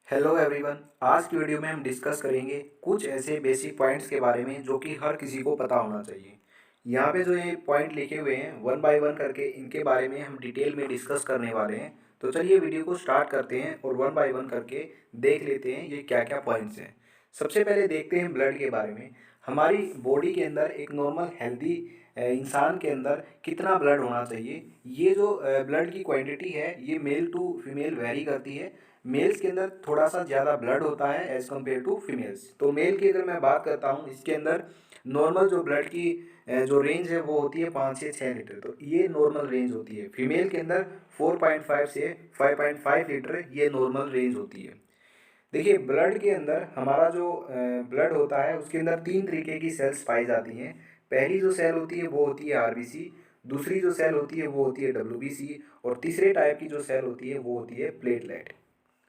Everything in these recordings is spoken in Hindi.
Hello everyone. आज की वीडियो में हम डिस्कस करेंगे कुछ ऐसे बेसिक पॉइंट्स के बारे में जो कि हर किसी को पता होना चाहिए। यहाँ पे जो ये पॉइंट लिखे हुए हैं वन बाय वन करके, इनके बारे में हम डिटेल में डिस्कस करने वाले हैं। तो चलिए वीडियो को स्टार्ट करते हैं और वन बाय वन करके देख लेते हैं ये क्या क्या पॉइंट्स हैं। सबसे पहले देखते हैं ब्लड के बारे में। हमारी बॉडी के अंदर एक नॉर्मल हेल्दी इंसान के अंदर कितना ब्लड होना चाहिए। ये जो ब्लड की क्वांटिटी है ये मेल टू फीमेल वेरी करती है। मेल्स के अंदर थोड़ा सा ज़्यादा ब्लड होता है एज़ कम्पेयर टू फीमेल्स। तो मेल की अगर मैं बात करता हूँ, इसके अंदर नॉर्मल जो ब्लड की जो रेंज है वो होती है 5 से 6 लीटर। तो ये नॉर्मल रेंज होती है। फीमेल के अंदर 4.5 से 5.5 लीटर ये नॉर्मल रेंज होती है। देखिए, ब्लड के अंदर हमारा जो ब्लड होता है उसके अंदर 3 तरीके की सेल्स पाई जाती हैं। पहली जो सेल होती है वो होती है आरबीसी, दूसरी जो सेल होती है वो होती है डब्ल्यूबीसी, और तीसरे टाइप की जो सेल होती है वो होती है प्लेटलेट।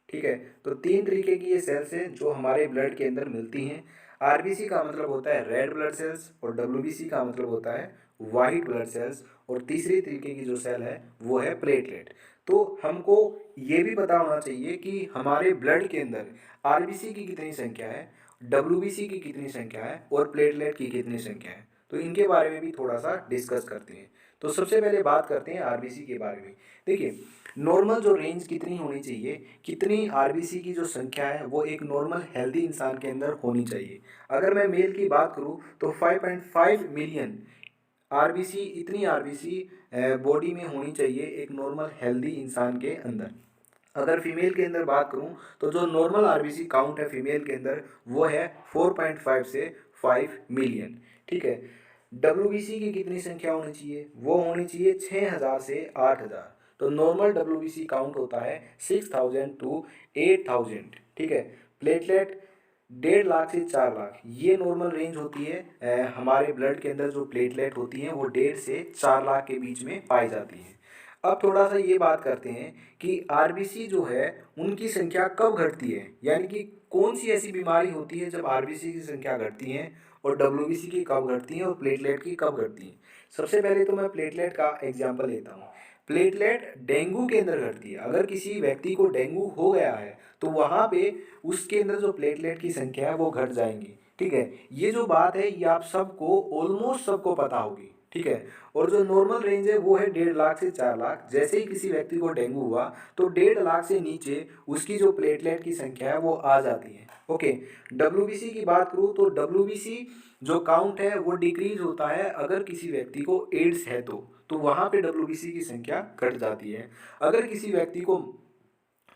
ठीक है। तो 3 तरीके की ये सेल्स हैं जो हमारे ब्लड के अंदर मिलती हैं। आरबीसी का मतलब होता है रेड ब्लड सेल्स, और डब्ल्यूबीसी का मतलब होता है वाइट ब्लड सेल्स, और तीसरी तरीके की जो सेल है वो है प्लेटलेट। तो हमको ये भी पता होना चाहिए कि हमारे ब्लड के अंदर आरबीसी की कितनी संख्या है, डब्ल्यूबीसी की कितनी संख्या है, और प्लेटलेट की कितनी संख्या है। तो इनके बारे में भी थोड़ा सा डिस्कस करते हैं। तो सबसे पहले बात करते हैं आरबीसी के बारे में। देखिए, नॉर्मल जो रेंज कितनी होनी चाहिए, कितनी आरबीसी की जो संख्या है वो एक नॉर्मल हेल्दी इंसान के अंदर होनी चाहिए। अगर मैं मेल की बात करूं तो 5.5 मिलियन आरबीसी, इतनी आरबीसी बॉडी में होनी चाहिए एक नॉर्मल हेल्दी इंसान के अंदर। अगर फीमेल के अंदर बात करूं तो जो नॉर्मल आरबीसी काउंट है फीमेल के अंदर वो है 4.5 से 5 मिलियन। ठीक है। डब्ल्यूबीसी की कितनी संख्या होनी चाहिए, वो होनी चाहिए 6,000 से 8,000। तो नॉर्मल डब्ल्यूबीसी काउंट होता है 6,000 टू 8,000। ठीक है। प्लेटलेट 1.5 लाख से 4 लाख, ये नॉर्मल रेंज होती है। हमारे ब्लड के अंदर जो प्लेटलेट होती हैं वो 1.5 से 4 लाख के बीच में पाई जाती हैं। अब थोड़ा सा ये बात करते हैं कि आरबीसी जो है उनकी संख्या कब घटती है, यानी कि कौन सी ऐसी बीमारी होती है जब आरबीसी की संख्या घटती है, और डब्ल्यूबीसी की कब घटती है, और प्लेटलेट की कब घटती है। सबसे पहले तो मैं प्लेटलेट का एग्जांपल लेता हूँ। प्लेटलेट डेंगू के अंदर घटती है। अगर किसी व्यक्ति को डेंगू हो गया है तो वहाँ पे उसके अंदर जो प्लेटलेट की संख्या है वो घट जाएंगी। ठीक है। ये जो बात है ये आप सबको, ऑलमोस्ट सबको पता होगी। ठीक है। और जो नॉर्मल रेंज है वो है 1.5 लाख से 4 लाख। जैसे ही किसी व्यक्ति को डेंगू हुआ तो 1.5 लाख से नीचे उसकी जो प्लेटलेट की संख्या है वो आ जाती है। ओके। डब्ल्यूबीसी की बात करूँ तो डब्ल्यूबीसी जो काउंट है वो डिक्रीज होता है अगर किसी व्यक्ति को एड्स है तो वहाँ पे डब्ल्यूबीसी की संख्या घट जाती है। अगर किसी व्यक्ति को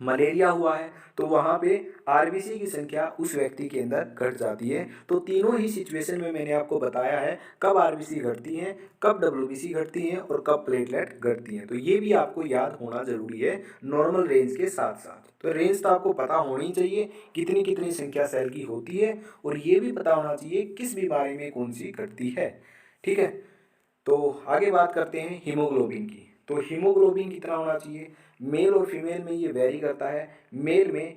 मलेरिया हुआ है तो वहाँ पे आरबीसी की संख्या उस व्यक्ति के अंदर घट जाती है। तो तीनों ही सिचुएशन में मैंने आपको बताया है कब आरबीसी घटती हैं, कब डब्ल्यूबीसी घटती हैं, और कब प्लेटलेट घटती हैं। तो ये भी आपको याद होना जरूरी है नॉर्मल रेंज के साथ साथ। तो रेंज तो आपको पता होनी चाहिए कितनी कितनी संख्या सेल की होती है, और ये भी पता होना चाहिए किस बीमारी में कौन सी घटती है। ठीक है। तो आगे बात करते हैं हीमोग्लोबिन की। तो हीमोग्लोबिन कितना होना चाहिए, मेल और फीमेल में ये वेरी करता है। मेल में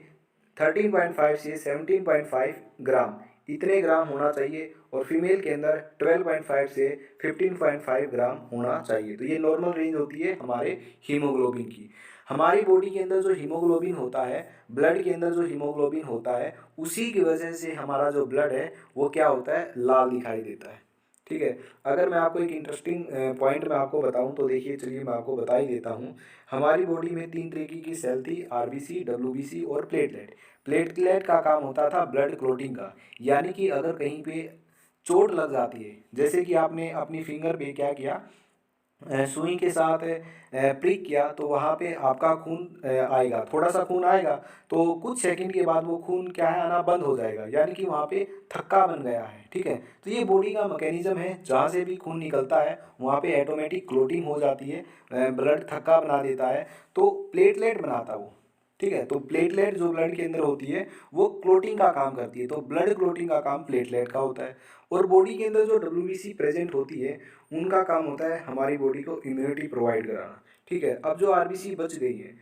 13.5 से 17.5 ग्राम, इतने ग्राम होना चाहिए, और फीमेल के अंदर 12.5 से 15.5 ग्राम होना चाहिए। तो ये नॉर्मल रेंज होती है हमारे हीमोग्लोबिन की। हमारी बॉडी के अंदर जो हीमोग्लोबिन होता है, ब्लड के अंदर जो हीमोग्लोबिन होता है, उसी की वजह से हमारा जो ब्लड है वो क्या होता है, लाल दिखाई देता है। ठीक है। अगर मैं आपको एक इंटरेस्टिंग पॉइंट मैं आपको बताऊं तो देखिए, चलिए मैं आपको बता ही देता हूं। हमारी बॉडी में 3 तरीके की सेल थी, आरबीसी, डब्ल्यूबीसी और प्लेटलेट। प्लेटलेट का काम होता था ब्लड क्लोटिंग का, यानी कि अगर कहीं पे चोट लग जाती है, जैसे कि आपने अपनी फिंगर पे क्या किया, सुई के साथ प्रिक किया, तो वहाँ पे आपका खून आएगा, थोड़ा सा खून आएगा, तो कुछ सेकंड के बाद वो खून क्या है, आना बंद हो जाएगा, यानी कि वहाँ पे थक्का बन गया है। ठीक है। तो ये बॉडी का मैकेनिज्म है, जहाँ से भी खून निकलता है वहाँ पे ऑटोमेटिक क्लोटिंग हो जाती है, ब्लड थक्का बना देता है, तो प्लेटलेट बनाता है वो। ठीक है। तो प्लेटलेट जो ब्लड के अंदर होती है वो क्लोटिंग का काम करती है, तो ब्लड क्लोटिंग का काम प्लेटलेट का होता है। और बॉडी के अंदर जो डब्ल्यूबीसी प्रेजेंट होती है उनका काम होता है हमारी बॉडी को इम्यूनिटी प्रोवाइड कराना। ठीक है। अब जो आरबीसी बच गई है,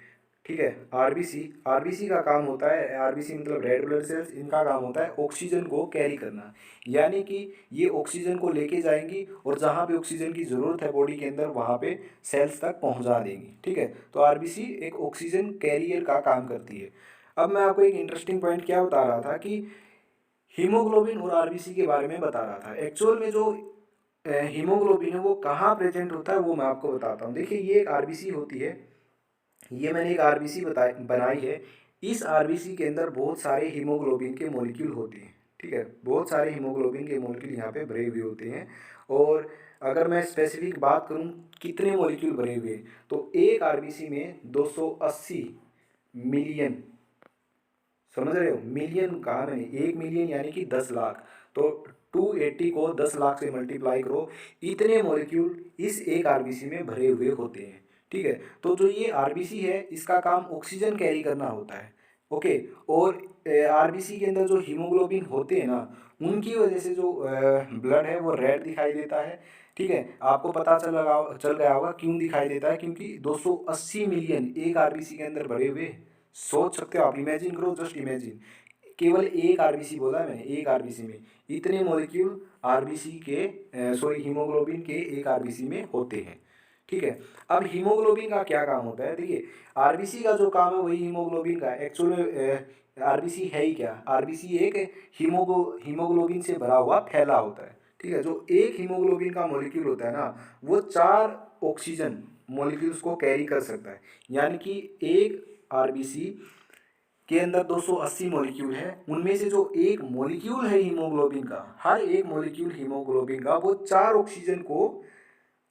ठीक है, आरबीसी आरबीसी का काम होता है, आरबीसी मतलब रेड ब्लड सेल्स, इनका काम होता है ऑक्सीजन को कैरी करना, यानी कि ये ऑक्सीजन को लेके जाएंगी और जहाँ पे ऑक्सीजन की ज़रूरत है बॉडी के अंदर वहाँ पे सेल्स तक पहुँचा देंगी। ठीक है। तो आरबीसी एक ऑक्सीजन कैरियर का काम करती है। अब मैं आपको एक इंटरेस्टिंग पॉइंट क्या बता रहा था कि हीमोग्लोबिन और आरबीसी के बारे में बता रहा था। एक्चुअल में जो हीमोग्लोबिन है वो कहाँ प्रेजेंट होता है वो मैं आपको बताता हूँ। देखिए ये एक आरबीसी होती है, ये मैंने एक आरबीसी बनाई है। इस आरबीसी के अंदर बहुत सारे हीमोग्लोबिन के मॉलिक्यूल होते हैं, ठीक है, बहुत सारे हीमोग्लोबिन के मॉलिक्यूल यहाँ पे भरे हुए होते हैं। और अगर मैं स्पेसिफिक बात करूँ कितने मॉलिक्यूल भरे हुए हैं, तो एक आरबीसी में 280 मिलियन, समझ रहे हो, मिलियन कहा मैंने, 1 मिलियन यानी कि 10 लाख, तो 280 को 10 लाख से मल्टीप्लाई करो, इतने मॉलिक्यूल इस एक आरबीसी में भरे हुए होते हैं, ठीक है। तो जो ये आरबीसी है इसका काम ऑक्सीजन कैरी करना होता है, ओके। और आरबीसी के अंदर जो हीमोग्लोबिन होते हैं ना, उनकी वजह से जो ब्लड है वो रेड दिखाई देता है, ठीक है। आपको पता चल गया होगा क्यों दिखाई देता है, क्योंकि 280 मिलियन एक आरबीसी के अंदर भरे हुए, सोच सकते हो आप, इमेजिन करो, जस्ट इमेजिन, केवल एक आरबीसी बोला है मैंने, एक आरबीसी में इतने मॉलिक्यूल आरबीसी के सॉरी हीमोग्लोबिन के एक आरबीसी में होते हैं, ठीक है। अब हीमोग्लोबिन का क्या काम होता है, देखिए आरबीसी का जो काम है वही हीमोग्लोबिन का, एक्चुअल में आरबीसी है ही क्या, आरबीसी एक हीमोग्लोबिन से भरा हुआ थैला होता है, ठीक है। जो एक हीमोग्लोबिन का मॉलिक्यूल होता है ना, वो 4 ऑक्सीजन मॉलिक्यूल्स को कैरी कर सकता है, यानी कि एक आरबीसी के अंदर 280 मॉलिक्यूल है, उनमें से जो एक मॉलिक्यूल है हीमोग्लोबिन का, हर एक मॉलिक्यूल हीमोग्लोबिन का वो 4 ऑक्सीजन को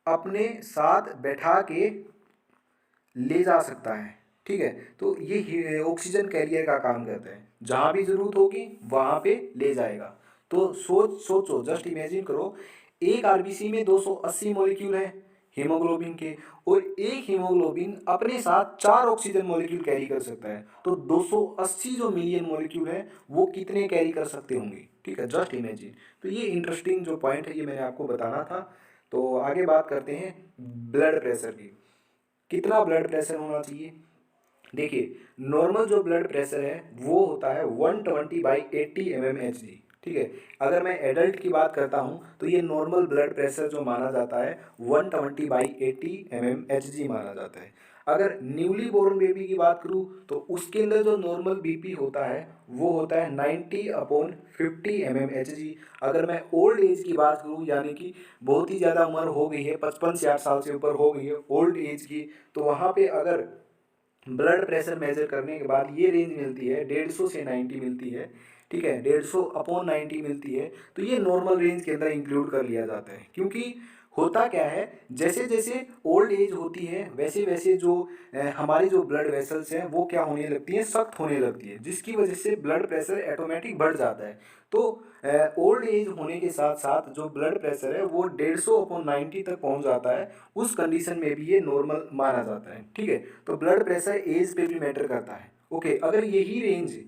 अपने साथ बैठा के ले जा सकता है, ठीक है। तो ये ऑक्सीजन कैरियर का काम करता है, जहाँ भी जरूरत होगी वहाँ पे ले जाएगा। तो सोचो, जस्ट इमेजिन करो, एक आरबीसी में 280 मॉलिक्यूल है हीमोग्लोबिन के, और एक हीमोग्लोबिन अपने साथ 4 ऑक्सीजन मॉलिक्यूल कैरी कर सकता है, तो 280 जो मिलियन मॉलिक्यूल है वो कितने कैरी कर सकते होंगे, ठीक है, जस्ट इमेजिन। तो ये इंटरेस्टिंग जो पॉइंट है ये मैंने आपको बताना था। तो आगे बात करते हैं ब्लड प्रेशर की, कितना ब्लड प्रेशर होना चाहिए। देखिए नॉर्मल जो ब्लड प्रेशर है वो होता है 120/80 mmHg, ठीक है। अगर मैं एडल्ट की बात करता हूँ तो ये नॉर्मल ब्लड प्रेशर जो माना जाता है 120/80 mmHg माना जाता है। अगर न्यूली बोर्न बेबी की बात करूँ तो उसके अंदर जो नॉर्मल बीपी होता है वो होता है 90/50 mmHg। अगर मैं ओल्ड एज की बात करूँ, यानी कि बहुत ही ज़्यादा उम्र हो गई है, 55 से 60 साल से ऊपर हो गई है ओल्ड एज की, तो वहाँ पे अगर ब्लड प्रेशर मेजर करने के बाद ये रेंज मिलती है 150 से 90 मिलती है, ठीक है, 150/90 मिलती है, तो ये नॉर्मल रेंज के अंदर इंक्लूड कर लिया जाता है। क्योंकि होता क्या है, जैसे जैसे ओल्ड एज होती है वैसे वैसे जो हमारी जो ब्लड वेसल्स हैं वो क्या होने लगती हैं, सख्त होने लगती है, जिसकी वजह से ब्लड प्रेशर ऑटोमेटिक बढ़ जाता है। तो ओल्ड एज होने के साथ साथ जो ब्लड प्रेशर है वो 150/90 तक पहुंच जाता है, उस कंडीशन में भी ये नॉर्मल माना जाता है, ठीक है। तो ब्लड प्रेशर एज पे भी मैटर करता है, ओके। अगर यही रेंज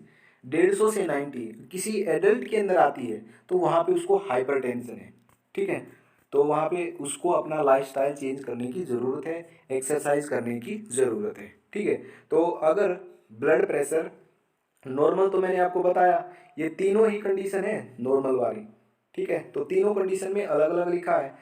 150 से 90 किसी एडल्ट के अंदर आती है तो वहाँ पे उसको हाइपरटेंशन है, ठीक है। तो वहाँ पे उसको अपना लाइफस्टाइल चेंज करने की ज़रूरत है, एक्सरसाइज करने की ज़रूरत है, ठीक है। तो अगर ब्लड प्रेशर नॉर्मल, तो मैंने आपको बताया ये तीनों ही कंडीशन है नॉर्मल वाली, ठीक है। तो तीनों कंडीशन में अलग अलग लिखा है।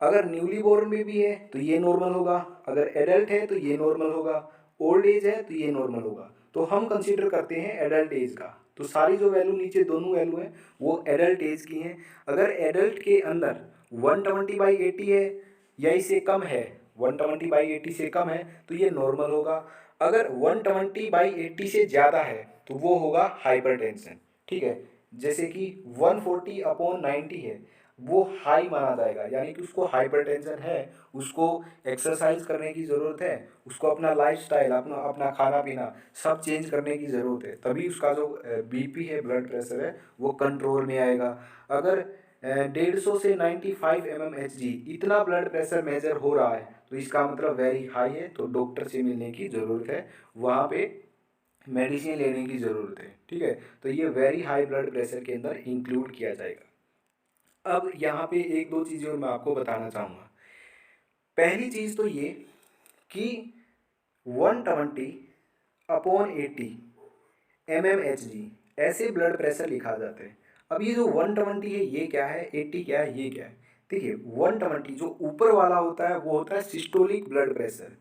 अगर न्यूली बोर्न बेबी है तो ये नॉर्मल होगा, अगर एडल्ट है तो ये नॉर्मल होगा, ओल्ड एज है तो ये नॉर्मल होगा। तो हम कंसीडर करते हैं एडल्ट एज का, तो सारी जो वैल्यू नीचे दोनों वैल्यू हैं वो एडल्ट एज की हैं। अगर एडल्ट के अंदर 120/80 है या इससे कम है, 120/80 से कम है तो ये नॉर्मल होगा। अगर 120/80 से ज़्यादा है तो वो होगा हाइपरटेंशन, ठीक है। जैसे कि 140/90 है वो हाई माना जाएगा, यानी कि उसको हाइपरटेंशन है, उसको एक्सरसाइज करने की ज़रूरत है, उसको अपना लाइफस्टाइल, अपना अपना खाना पीना सब चेंज करने की ज़रूरत है, तभी उसका जो बीपी है, ब्लड प्रेशर है, वो कंट्रोल में आएगा। अगर 150 से 95 mmHg इतना ब्लड प्रेशर मेजर हो रहा है तो इसका मतलब वेरी हाई है, तो डॉक्टर से मिलने की ज़रूरत है, वहाँ पे मेडिसिन लेने की ज़रूरत है, ठीक है। तो ये वेरी हाई ब्लड प्रेशर के अंदर इंक्लूड किया जाएगा। अब यहाँ पे एक दो चीज़ें और मैं आपको बताना चाहूँगा। पहली चीज़ तो ये कि 120/80 mmHg ऐसे ब्लड प्रेशर लिखा जाता है। अब ये जो 120 है ये क्या है, 80 क्या है, ये क्या है। देखिए 120 जो ऊपर वाला होता है वो होता है सिस्टोलिक ब्लड प्रेशर,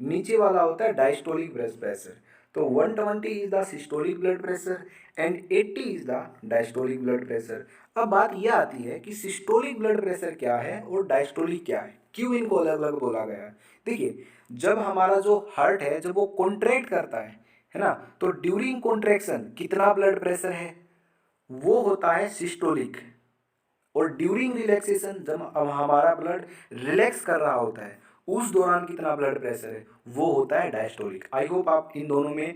नीचे वाला होता है डायस्टोलिक ब्लड प्रेशर। तो 120 is the systolic blood pressure and 80 is the diastolic blood pressure. अब बात यह आती है कि सिस्टोलिक ब्लड प्रेशर क्या है और डायस्टोलिक क्या है, क्यों इनको अलग अलग बोला गया है। देखिए, जब हमारा जो हार्ट है जब वो कॉन्ट्रैक्ट करता है ना, तो ड्यूरिंग कॉन्ट्रैक्शन कितना ब्लड प्रेशर है, वो होता है सिस्टोलिक। और ड्यूरिंग रिलैक्सेशन, जब अब हमारा ब्लड रिलैक्स कर रहा होता है उस दौरान कितना ब्लड प्रेशर है, वो होता है डायस्टोलिक। आई होप आप इन दोनों में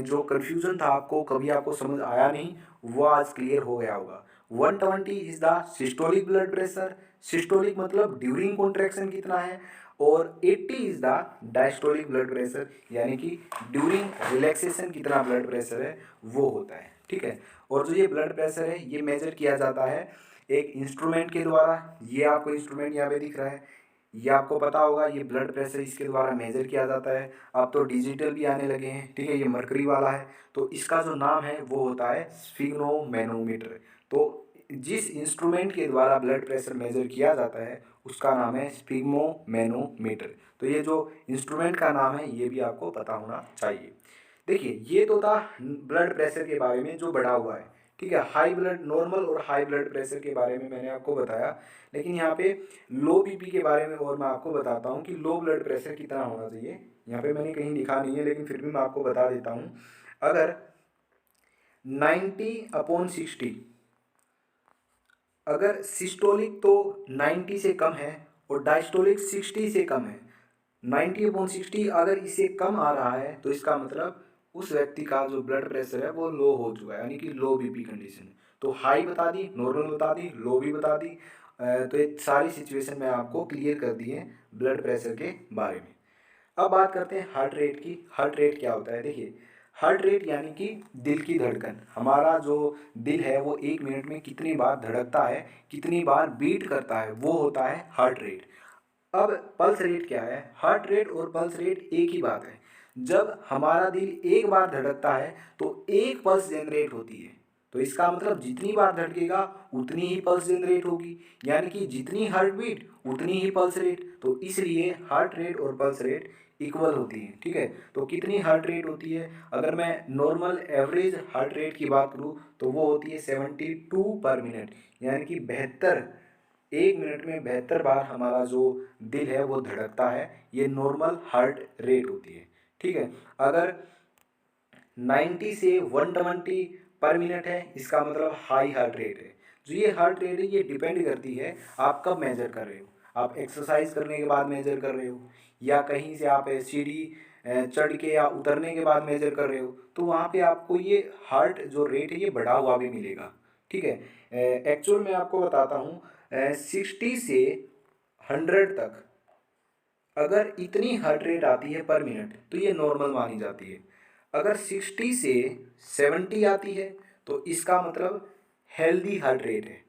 जो कन्फ्यूजन था आपको कभी आपको समझ आया नहीं, वो आज क्लियर हो गया होगा। 120 is the systolic blood pressure, systolic मतलब ड्यूरिंग कॉन्ट्रैक्शन कितना है, और 80 is the diastolic blood pressure यानी कि ड्यूरिंग रिलैक्सेशन कितना ब्लड प्रेशर है वो होता है। ठीक है, और जो ये ब्लड प्रेशर है ये मेजर किया जाता है एक इंस्ट्रूमेंट के द्वारा। ये आपको इंस्ट्रूमेंट यहाँ पे दिख रहा है, ये आपको पता होगा, ये ब्लड प्रेशर इसके द्वारा मेजर किया जाता है। अब तो डिजिटल भी आने लगे हैं, ठीक है, ये मरकरी वाला है, तो इसका जो नाम है वो होता है स्फिग्नोमेनोमीटर। तो जिस इंस्ट्रूमेंट के द्वारा ब्लड प्रेशर मेजर किया जाता है उसका नाम है स्फिग्नोमेनोमीटर। तो ये जो इंस्ट्रूमेंट का नाम है ये भी आपको पता होना चाहिए। देखिए, ये तो था ब्लड प्रेशर के बारे में जो बढ़ा हुआ है। ठीक है, हाई ब्लड नॉर्मल और हाई ब्लड प्रेशर के बारे में मैंने आपको बताया, लेकिन यहाँ पे लो बीपी के बारे में और मैं आपको बताता हूँ कि लो ब्लड प्रेशर कितना होना चाहिए। यहाँ पे मैंने कहीं लिखा नहीं है लेकिन फिर भी मैं आपको बता देता हूँ। अगर 90/60, अगर सिस्टोलिक तो 90 से कम है और डायस्टोलिक 60 से कम है, 90/60 अगर इससे कम आ रहा है तो इसका मतलब उस व्यक्ति का जो ब्लड प्रेशर है वो लो हो चुका है, यानी कि लो बीपी कंडीशन। तो हाई बता दी, नॉर्मल बता दी, लो भी बता दी। तो ये सारी सिचुएशन मैं आपको क्लियर कर दी है ब्लड प्रेशर के बारे में। अब बात करते हैं हार्ट रेट की। हार्ट रेट क्या होता है, देखिए, हार्ट रेट यानी कि दिल की धड़कन। हमारा जो दिल है वो 1 मिनट में कितनी बार धड़कता है, कितनी बार बीट करता है, वो होता है हार्ट रेट। अब पल्स रेट क्या है, हार्ट रेट और पल्स रेट एक ही बात है। जब हमारा दिल एक बार धड़कता है तो एक पल्स जनरेट होती है, तो इसका मतलब जितनी बार धड़केगा उतनी ही पल्स जनरेट होगी, यानी कि जितनी हार्ट बीट उतनी ही पल्स रेट। तो इसलिए हार्ट रेट और पल्स रेट इक्वल होती है। ठीक है, तो कितनी हार्ट रेट होती है, अगर मैं नॉर्मल एवरेज हार्ट रेट की बात करूँ तो वो होती है 72/मिनट, यानी कि 72, 1 मिनट में 72 बार हमारा जो दिल है वो धड़कता है, ये नॉर्मल हार्ट रेट होती है। ठीक है, अगर 90 से 120/मिनट है इसका मतलब हाई हार्ट रेट है। जो ये हार्ट रेट है ये डिपेंड करती है आप कब मेजर कर रहे हो, आप एक्सरसाइज करने के बाद मेजर कर रहे हो या कहीं से आप सीढ़ी चढ़ के या उतरने के बाद मेजर कर रहे हो, तो वहाँ पे आपको ये हार्ट जो रेट है ये बढ़ा हुआ भी मिलेगा। ठीक है, एक्चुअल में आपको बताता हूँ, 60 से 100 तक अगर इतनी हार्ट रेट आती है पर मिनट तो ये नॉर्मल मानी जाती है। अगर 60 से 70 आती है तो इसका मतलब हेल्दी हार्ट रेट है।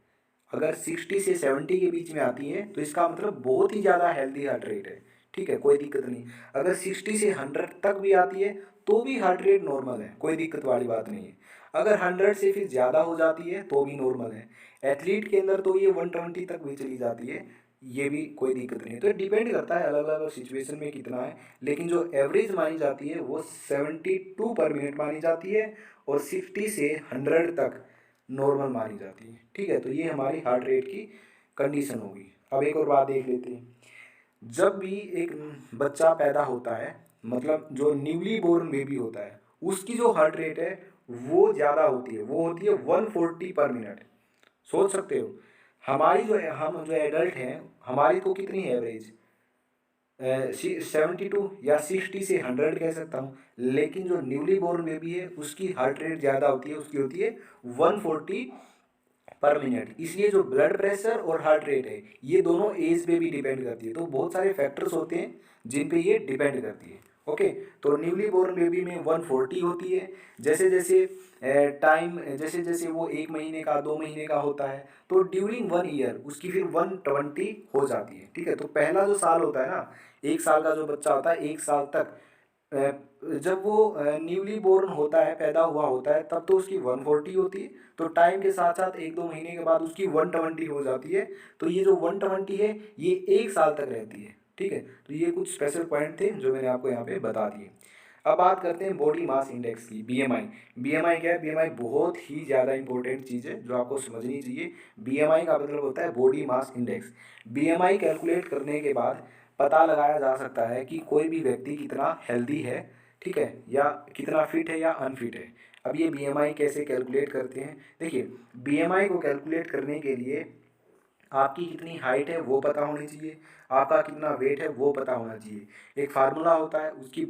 अगर 60 से 70 के बीच में आती है तो इसका मतलब बहुत ही ज़्यादा हेल्दी हार्ट रेट है। ठीक है, कोई दिक्कत नहीं। अगर 60 से 100 तक भी आती है तो भी हार्ट रेट नॉर्मल है, कोई दिक्कत वाली बात नहीं है। अगर 100 से फिर ज़्यादा हो जाती है तो भी नॉर्मल है। एथलीट के अंदर तो ये 120 तक भी चली जाती है, ये भी कोई दिक्कत नहीं है। तो डिपेंड करता है अलग अलग सिचुएशन में कितना है, लेकिन जो एवरेज मानी जाती है वो 72/मिनट मानी जाती है और 60 से 100 तक नॉर्मल मानी जाती है। ठीक है, तो ये हमारी हार्ट रेट की कंडीशन होगी। अब एक और बात देख लेते हैं, जब भी एक बच्चा पैदा होता है, मतलब जो न्यूली बोर्न बेबी होता है, उसकी जो हार्ट रेट है वो ज़्यादा होती है, वो होती है 140/मिनट। सोच सकते हो, हमारी जो हम जो एडल्ट हैं हमारी तो कितनी है एवरेज, 72 या 60 से 100 कह सकता हूँ, लेकिन जो न्यूली बोर्न बेबी है उसकी हार्ट रेट ज़्यादा होती है, उसकी होती है 140/मिनट। इसलिए जो ब्लड प्रेशर और हार्ट रेट है ये दोनों एज पे भी डिपेंड करती है। तो बहुत सारे फैक्टर्स होते हैं जिन पे ये डिपेंड करती है। ओके, तो न्यूली बोर्न बेबी में 140 होती है। जैसे जैसे टाइम, जैसे जैसे वो 1 महीने का 2 महीने का होता है तो ड्यूरिंग 1 ईयर उसकी फिर 120 हो जाती है। ठीक है, तो पहला जो साल होता है ना, 1 साल का जो बच्चा होता है 1 साल तक, जब वो न्यूली बोर्न होता है, पैदा हुआ होता है, तब तो उसकी 140 होती है। तो टाइम के साथ साथ 1-2 महीने के बाद उसकी 120 हो जाती है। तो ये जो 120 है ये 1 साल तक रहती है। ठीक है, तो ये कुछ स्पेशल पॉइंट थे जो मैंने आपको यहाँ पे बता दिए। अब बात करते हैं बॉडी मास इंडेक्स की, बीएमआई। बीएमआई क्या है? बीएमआई बहुत ही ज़्यादा इंपॉर्टेंट चीज़ है जो आपको समझनी चाहिए। बीएमआई का मतलब होता है body mass index. BMI calculate करने के बाद पता लगाया जा सकता है कि कोई भी व्यक्ति कितना हेल्दी है, ठीक है, या कितना फिट है या अनफिट है। अब ये बीएमआई कैसे कैलकुलेट करते हैं? देखिए, बीएमआई को कैलकुलेट करने के लिए आपकी कितनी हाइट है वो पता होनी चाहिए, आपका कितना वेट है वो पता होना चाहिए। एक फार्मूला होता है, उसकी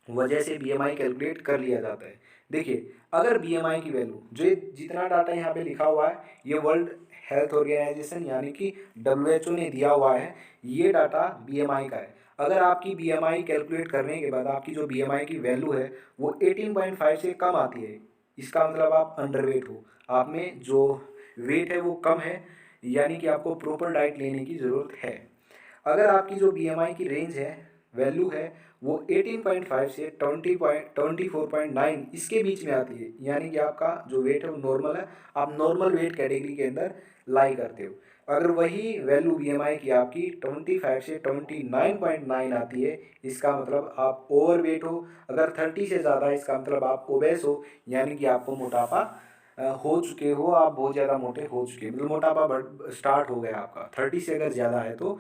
वजह से बीएमआई कैलकुलेट कर लिया जाता है। देखिए, अगर बीएमआई की वैल्यू, जो जितना डाटा यहाँ पे लिखा हुआ है, ये वर्ल्ड हेल्थ ऑर्गेनाइजेशन यानी कि डब्ल्यूएचओ ने दिया हुआ है, ये डाटा बीएमआई का है। अगर आपकी बीएमआई कैलकुलेट करने के बाद आपकी जो बीएमआई की वैल्यू है वो 18.5 से कम आती है, इसका मतलब आप अंडरवेट हो, आप में जो वेट है वो कम है, यानी कि आपको प्रॉपर डाइट लेने की ज़रूरत है। अगर आपकी जो बीएमआई की रेंज है, वैल्यू है, वो 18.5 से 24.9 इसके बीच में आती है, यानी कि आपका जो वेट है वो नॉर्मल है, आप नॉर्मल वेट कैटेगरी के अंदर लाई करते हो। अगर वही वैल्यू बीएमआई की आपकी 25 से 29.9 आती है, इसका मतलब आप ओवर वेट हो। अगर 30 से ज़्यादा है, इसका मतलब आप ओबेस हो, यानी कि आपको मोटापा हो चुके हो, आप बहुत ज़्यादा मोटे हो चुके हैं, मतलब मोटापा बढ़ स्टार्ट हो गया आपका। 30 से अगर ज़्यादा है तो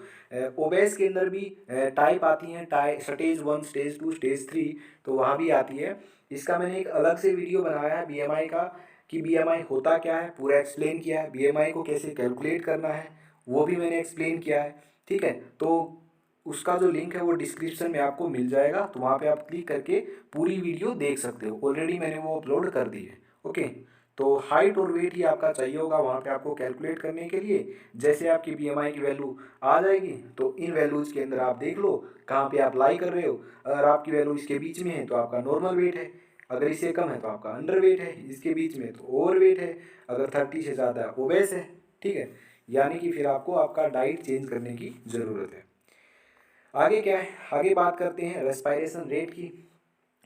ओबेस के अंदर भी टाइप आती हैं, स्टेज 1, स्टेज 2, स्टेज 3, तो वहाँ भी आती है। इसका मैंने एक अलग से वीडियो बनाया है बीएमआई का, कि बीएमआई होता क्या है, पूरा एक्सप्लेन किया है। बीएमआई को कैसे कैलकुलेट करना है वो भी मैंने एक्सप्लेन किया है, ठीक है। तो उसका जो लिंक है वो डिस्क्रिप्शन में आपको मिल जाएगा, तो वहाँ पे आप क्लिक करके पूरी वीडियो देख सकते हो। ऑलरेडी मैंने वो अपलोड कर दी है, ओके। तो हाइट और वेट ही आपका चाहिए होगा वहाँ पे आपको कैलकुलेट करने के लिए। जैसे आपकी बीएमआई की वैल्यू आ जाएगी तो इन वैल्यूज़ के अंदर आप देख लो कहाँ पे आप लाई कर रहे हो। अगर आपकी वैल्यू इसके बीच में है तो आपका नॉर्मल वेट है, अगर इससे कम है तो आपका अंडर वेट है, इसके बीच में तो ओवर वेट है, अगर 30 से ज़्यादा ओबेस है, ठीक है। यानी कि फिर आपको आपका डाइट चेंज करने की ज़रूरत है। आगे क्या है? आगे बात करते हैं रेस्पायरेशन रेट की।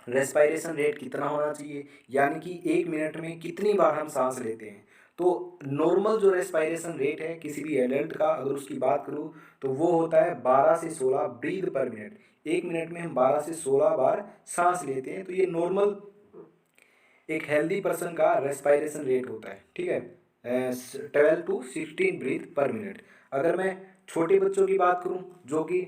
रेस्पायरेशन रेट कितना होना चाहिए, यानी कि 1 मिनट में कितनी बार हम सांस लेते हैं। तो नॉर्मल जो रेस्पायरेशन रेट है किसी भी एडल्ट का, अगर उसकी बात करूँ तो वो होता है 12 से 16 ब्रीथ पर मिनट। 1 मिनट में हम 12 से 16 बार सांस लेते हैं, तो ये नॉर्मल एक हेल्दी पर्सन का रेस्पायरेशन रेट होता है, ठीक है। 12 to 16 ब्रीथ पर मिनट। अगर मैं छोटे बच्चों की बात करूं जो कि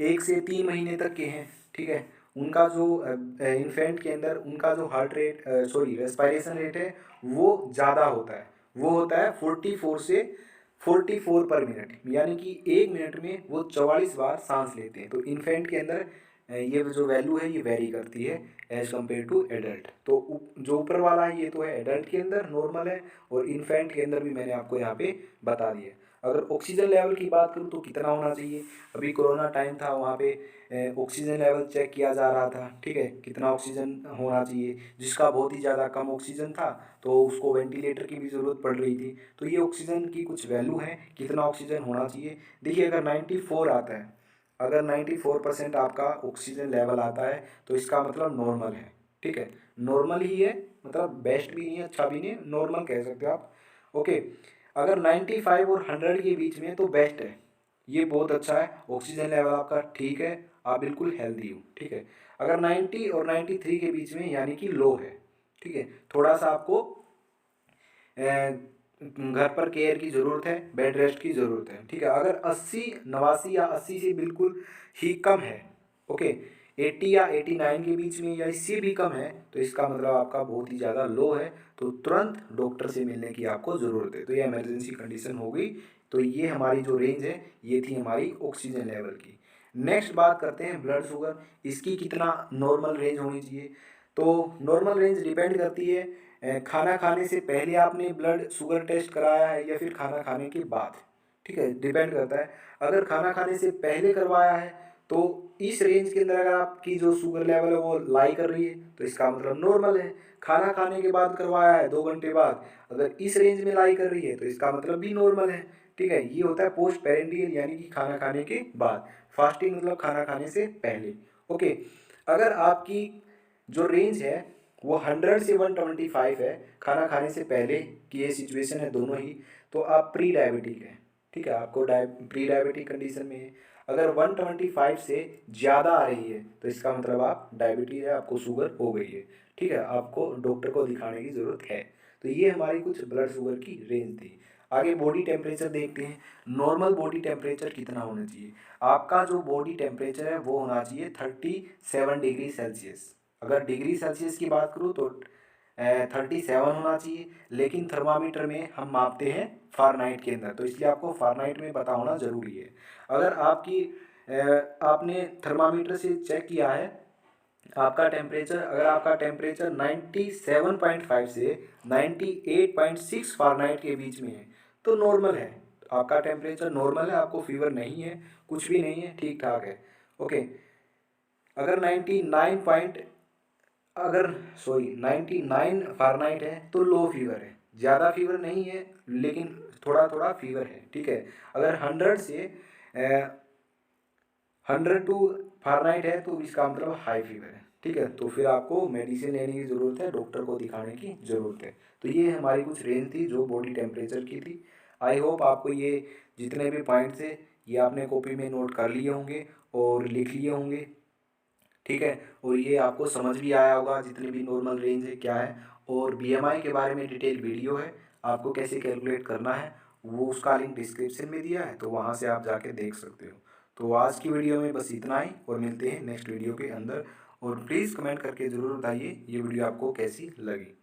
1 से 3 महीने तक के हैं, ठीक है, उनका जो इन्फेंट के अंदर उनका जो heart rate sorry respiration rate है वो ज़्यादा होता है, वो होता है 44 पर मिनट, यानी कि 1 मिनट में वो 44 बार सांस लेते हैं। तो इन्फेंट के अंदर ये जो वैल्यू है ये वेरी करती है एज कम्पेयर टू एडल्ट। तो जो ऊपर वाला है ये तो है एडल्ट के अंदर नॉर्मल है, और इन्फेंट के अंदर भी मैंने आपको यहाँ पे बता दिया। अगर ऑक्सीजन लेवल की बात करूँ तो कितना होना चाहिए, अभी कोरोना टाइम था, वहाँ पे ऑक्सीजन लेवल चेक किया जा रहा था, ठीक है, कितना ऑक्सीजन होना चाहिए। जिसका बहुत ही ज़्यादा कम ऑक्सीजन था तो उसको वेंटिलेटर की भी ज़रूरत पड़ रही थी। तो ये ऑक्सीजन की कुछ वैल्यू है, कितना ऑक्सीजन होना चाहिए। देखिए, अगर 94 आता है, अगर 94% आपका ऑक्सीजन लेवल आता है तो इसका मतलब नॉर्मल है, ठीक है। नॉर्मल ही है, मतलब बेस्ट भी नहीं है, अच्छा भी नहीं है, नॉर्मल कह सकते हो आप, ओके। अगर 95 और 100 के बीच में तो बेस्ट है, ये बहुत अच्छा है, ऑक्सीजन लेवल आपका ठीक है, आप बिल्कुल हेल्दी हो, ठीक है। अगर 90 और 93 के बीच में यानी कि लो है, ठीक है, थोड़ा सा आपको घर पर केयर की ज़रूरत है, बेड रेस्ट की ज़रूरत है, ठीक है। अगर 80 89 या 80 से बिल्कुल ही कम है, ओके, 80 या 89 के बीच में या इससे भी कम है, तो इसका मतलब आपका बहुत ही ज़्यादा लो है, तो तुरंत डॉक्टर से मिलने की आपको ज़रूरत है। तो ये इमरजेंसी कंडीशन हो गई। तो ये हमारी जो रेंज है ये थी हमारी ऑक्सीजन लेवल की। नेक्स्ट बात करते हैं ब्लड शुगर, इसकी कितना नॉर्मल रेंज होनी चाहिए। तो नॉर्मल रेंज डिपेंड करती है खाना खाने से पहले आपने ब्लड शुगर टेस्ट कराया है या फिर खाना खाने के बाद, ठीक है, डिपेंड करता है। अगर खाना खाने से पहले करवाया है तो इस रेंज के अंदर अगर आपकी जो शुगर लेवल है वो लाई कर रही है तो इसका मतलब नॉर्मल है। खाना खाने के बाद करवाया है 2 घंटे बाद, अगर इस रेंज में लाई कर रही है तो इसका मतलब भी नॉर्मल है, ठीक है। ये होता है पोस्ट पेरेंटियल, यानी कि खाना खाने के बाद। फास्टिंग मतलब खाना खाने से पहले, ओके। अगर आपकी जो रेंज है वो 100 से 125 है खाना खाने से पहले की, ये सिचुएशन है दोनों ही, तो आप प्री डायबिटिक है, ठीक है, आपको प्री डायबिटिक कंडीशन में है। अगर 125 से ज़्यादा आ रही है तो इसका मतलब आप डायबिटीज़ है, आपको शुगर हो गई है। ठीक है, आपको डॉक्टर को दिखाने की ज़रूरत है। तो ये हमारी कुछ ब्लड शुगर की रेंज थी। आगे बॉडी टेम्परेचर देखते हैं। नॉर्मल बॉडी टेम्परेचर कितना होना चाहिए? आपका जो बॉडी टेम्परेचर है वो होना चाहिए 37 डिग्री सेल्सियस। अगर डिग्री सेल्सियस की बात करूँ तो 37 होना चाहिए, लेकिन थर्मामीटर में हम मापते हैं फ़ारेनहाइट के अंदर, तो इसलिए आपको फ़ारेनहाइट में पता होना ज़रूरी है। अगर आपने थर्मामीटर से चेक किया है अगर आपका टेम्परेचर 97.5 से 98.6 फ़ारेनहाइट के बीच में है तो नॉर्मल है। आपका टेम्परेचर नॉर्मल है, आपको फीवर नहीं है, कुछ भी नहीं है, ठीक ठाक है। ओके, अगर 99 फ़ारेनहाइट है तो लो फीवर है, ज़्यादा फीवर नहीं है लेकिन थोड़ा थोड़ा फीवर है। ठीक है, अगर 100 टू फ़ारेनहाइट है तो इसका मतलब हाई फीवर है। ठीक है, तो फिर आपको मेडिसिन लेने की ज़रूरत है, डॉक्टर को दिखाने की ज़रूरत है। तो ये हमारी कुछ रेंज थी जो बॉडी टेम्परेचर की थी। आई होप आपको ये जितने भी पॉइंट्स थे ये आपने कॉपी में नोट कर लिए होंगे और लिख लिए होंगे। ठीक है, और ये आपको समझ भी आया होगा जितनी भी नॉर्मल रेंज है क्या है। और बीएमआई के बारे में डिटेल वीडियो है, आपको कैसे कैलकुलेट करना है वो उसका लिंक डिस्क्रिप्शन में दिया है, तो वहाँ से आप जाके देख सकते हो। तो आज की वीडियो में बस इतना ही, और मिलते हैं नेक्स्ट वीडियो के अंदर। और प्लीज़ कमेंट करके ज़रूर बताइए ये वीडियो आपको कैसी लगी।